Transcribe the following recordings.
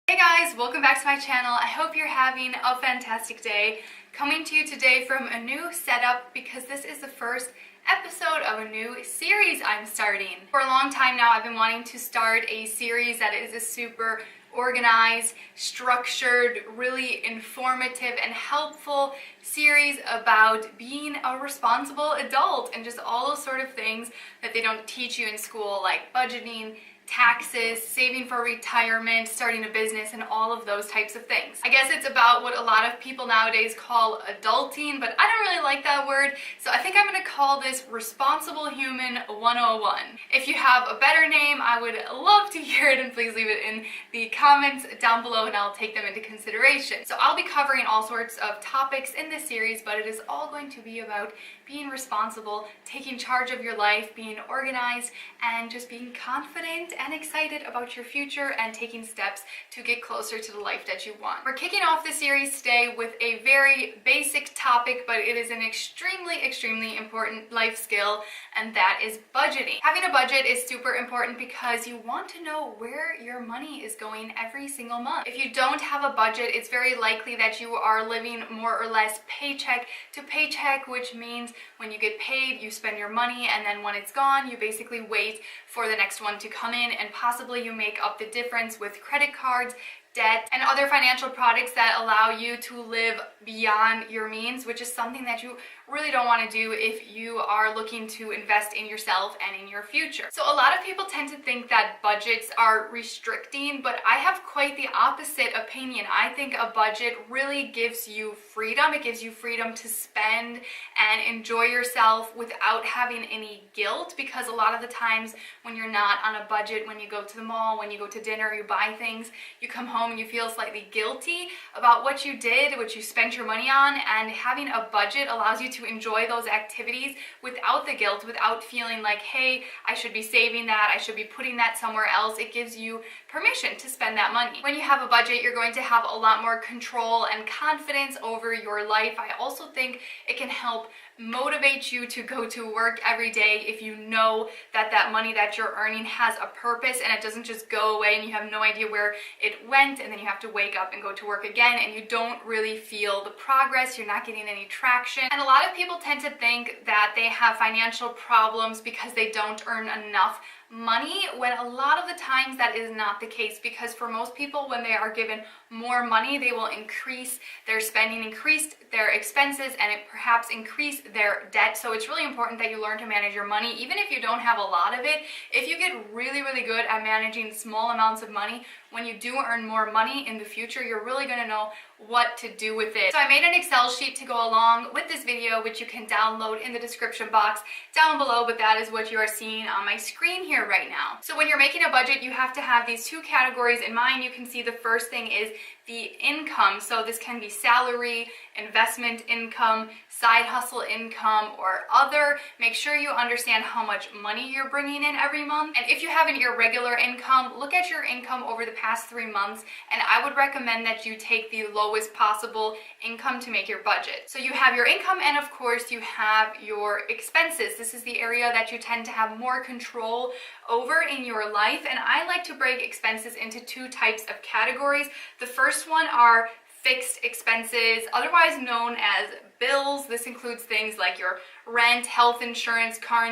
Hey guys, welcome back to my channel. I hope you're having a fantastic day. Coming to you today from a new setup because this is the first episode of a new series I'm starting. For a long time now, I've been wanting to start a series that is a super organized, structured, really informative and helpful series about being a responsible adult and just all those sort of things that they don't teach you in school, like budgeting, taxes, saving for retirement, starting a business, and all of those types of things. I guess it's about what a lot of people nowadays call adulting, but I don't really like that word, so I think I'm going to call this Responsible Human 101. If you have a better name, I would love to hear it, and please leave it in the comments down below and I'll take them into consideration. So I'll be covering all sorts of topics in this series, but it is all going to be about being responsible, taking charge of your life, being organized, and just being confident and excited about your future and taking steps to get closer to the life that you want. We're kicking off the series today with a very basic topic, but it is an extremely important life skill, and that is budgeting. Having a budget is super important because you want to know where your money is going every single month. If you don't have a budget, it's very likely that you are living more or less paycheck to paycheck, which means when you get paid, you spend your money, and then when it's gone, you basically wait for the next one to come in, and possibly you make up the difference with credit cards, debt, and other financial products that allow you to live beyond your means, which is something that you really don't want to do if you are looking to invest in yourself and in your future. So a lot of people tend to think that budgets are restricting, but I have quite the opposite opinion. I think a budget really gives you freedom. It gives you freedom to spend and enjoy yourself without having any guilt, because a lot of the times when you're not on a budget, when you go to the mall, when you go to dinner, you buy things, you come home and you feel slightly guilty about what you did, what you spent your money on, and having a budget allows you to enjoy those activities without the guilt, without feeling like, hey, I should be saving that, I should be putting that somewhere else. It gives you permission to spend that money. When you have a budget, you're going to have a lot more control and confidence over your life. I also think it can help motivate you to go to work every day if you know that that money that you're earning has a purpose and it doesn't just go away and you have no idea where it went, and then you have to wake up and go to work again and you don't really feel the progress, you're not getting any traction. And a lot of people tend to think that they have financial problems because they don't earn enough money, when a lot of the times that is not the case, because for most people, when they are given more money, they will increase their spending, increase their expenses, and it perhaps increase their debt. So it's really important that you learn to manage your money, even if you don't have a lot of it. If you get really good at managing small amounts of money, when you do earn more money in the future, you're really going to know what to do with it. So I made an Excel sheet to go along with this video, which you can download in the description box down below, but that is what you are seeing on my screen here right now. So when you're making a budget, you have to have these two categories in mind. You can see the first thing is the income. So this can be salary, investment income, side hustle income, or other. Make sure you understand how much money you're bringing in every month. And if you have an irregular income, look at your income over the past 3 months, and I would recommend that you take the lowest possible income to make your budget. So you have your income, and of course you have your expenses. This is the area that you tend to have more control over in your life, and I like to break expenses into two types of categories. The first one are fixed expenses, otherwise known as bills. This includes things like your rent, health insurance, car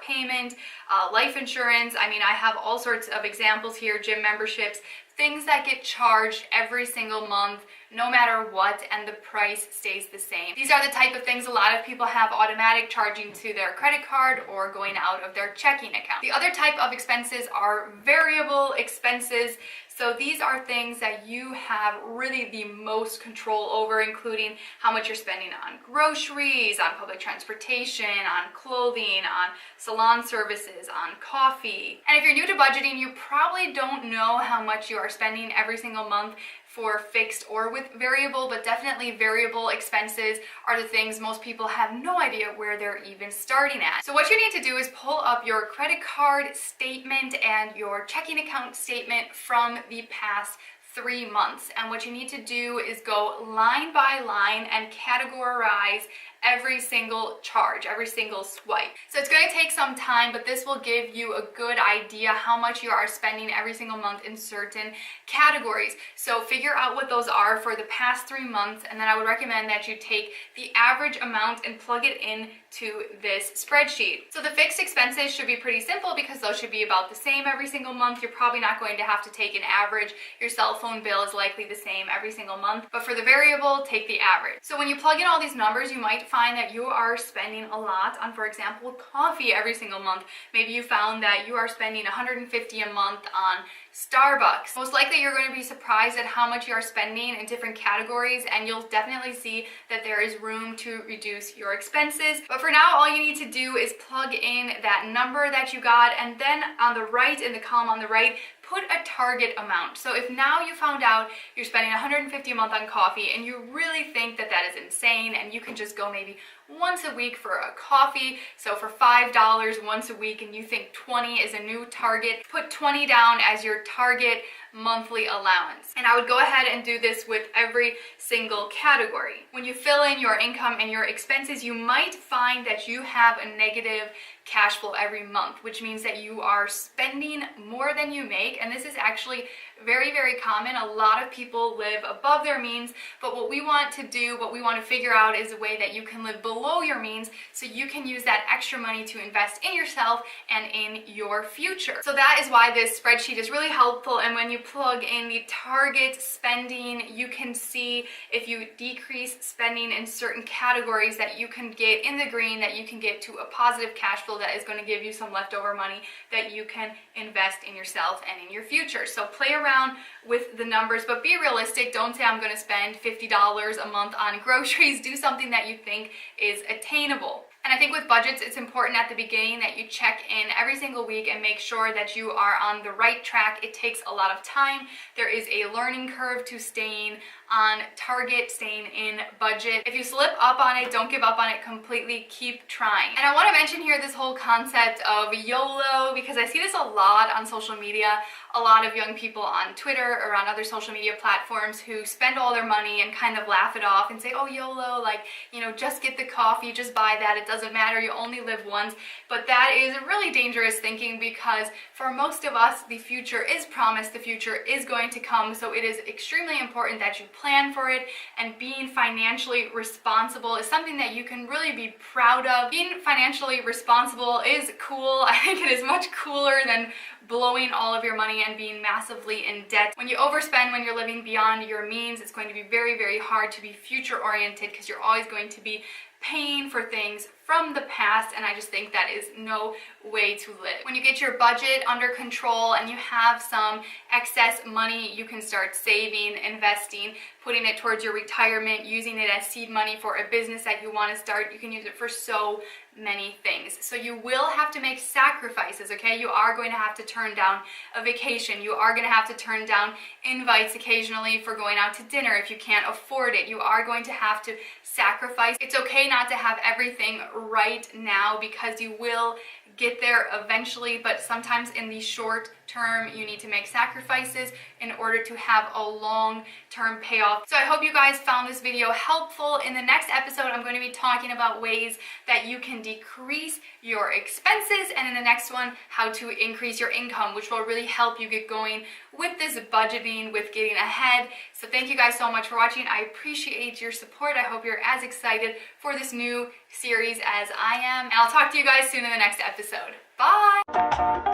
payment, life insurance. I mean, I have all sorts of examples here, gym memberships, things that get charged every single month, no matter what, and the price stays the same. These are the type of things a lot of people have automatic charging to their credit card or going out of their checking account. The other type of expenses are variable expenses. So these are things that you have really the most control over, including how much you're spending on groceries, on public transportation, on clothing, on salon services, on coffee. And if you're new to budgeting, you probably don't know how much you are spending every single month for fixed or with variable, but definitely variable expenses are the things most people have no idea where they're even starting at. So what you need to do is pull up your credit card statement and your checking account statement from the past 3 months. And what you need to do is go line by line and categorize every single charge, every single swipe. So it's going to take some time, but this will give you a good idea how much you are spending every single month in certain categories. So figure out what those are for the past 3 months, and then I would recommend that you take the average amount and plug it in to this spreadsheet. So the fixed expenses should be pretty simple because those should be about the same every single month. You're probably not going to have to take an average. Your cell phone bill is likely the same every single month, but for the variable, take the average. So when you plug in all these numbers, you might find that you are spending a lot on, for example, coffee every single month. Maybe you found that you are spending $150 a month on Starbucks. Most likely you're going to be surprised at how much you are spending in different categories, and you'll definitely see that there is room to reduce your expenses. But for now, all you need to do is plug in that number that you got, and then on the right, in the column on the right, put a target amount. So if now you found out you're spending $150 a month on coffee and you really think that that is insane and you can just go maybe once a week for a coffee, so for $5 once a week, and you think 20 is a new target, put 20 down as your target monthly allowance. And I would go ahead and do this with every single category. When you fill in your income and your expenses, you might find that you have a negative cash flow every month, which means that you are spending more than you make. And this is actually very, very common. A lot of people live above their means, but what we want to do, what we want to figure out is a way that you can live below your means so you can use that extra money to invest in yourself and in your future. So that is why this spreadsheet is really helpful. And when you plug in the target spending, you can see if you decrease spending in certain categories that you can get in the green, that you can get to a positive cash flow that is going to give you some leftover money that you can invest in yourself and in your future. So play around with the numbers, but be realistic. Don't say I'm going to spend $50 a month on groceries. Do something that you think is attainable. And I think with budgets, it's important at the beginning that you check in every single week and make sure that you are on the right track. It takes a lot of time. There is a learning curve to staying on target, staying in budget. If you slip up on it, don't give up on it completely. Keep trying. And I want to mention here this whole concept of YOLO, because I see this a lot on social media. A lot of young people on Twitter or on other social media platforms who spend all their money and kind of laugh it off and say, oh, YOLO, like, you know, just get the coffee, just buy that, it doesn't matter, you only live once. But that is really dangerous thinking, because for most of us, the future is promised, the future is going to come, so it is extremely important that you plan for it. And being financially responsible is something that you can really be proud of. Being financially responsible is cool. I think it is much cooler than blowing all of your money and being massively in debt. When you overspend, when you're living beyond your means, it's going to be very, very hard to be future oriented, because you're always going to be paying for things from the past, and I just think that is no way to live. When you get your budget under control and you have some excess money, you can start saving, investing, putting it towards your retirement, using it as seed money for a business that you want to start. You can use it for so many things. So you will have to make sacrifices, okay? You are going to have to turn down a vacation. You are going to have to turn down invites occasionally for going out to dinner if you can't afford it. You are going to have to sacrifice. It's okay not to have everything right now, because you will get there eventually, but sometimes in the short term you need to make sacrifices in order to have a long-term payoff. So I hope you guys found this video helpful. In the next episode, I'm going to be talking about ways that you can decrease your expenses, and in the next one, how to increase your income, which will really help you get going with this budgeting, with getting ahead. So thank you guys so much for watching. I appreciate your support. I hope you're as excited for this new series as I am, and I'll talk to you guys soon in the next episode. Bye!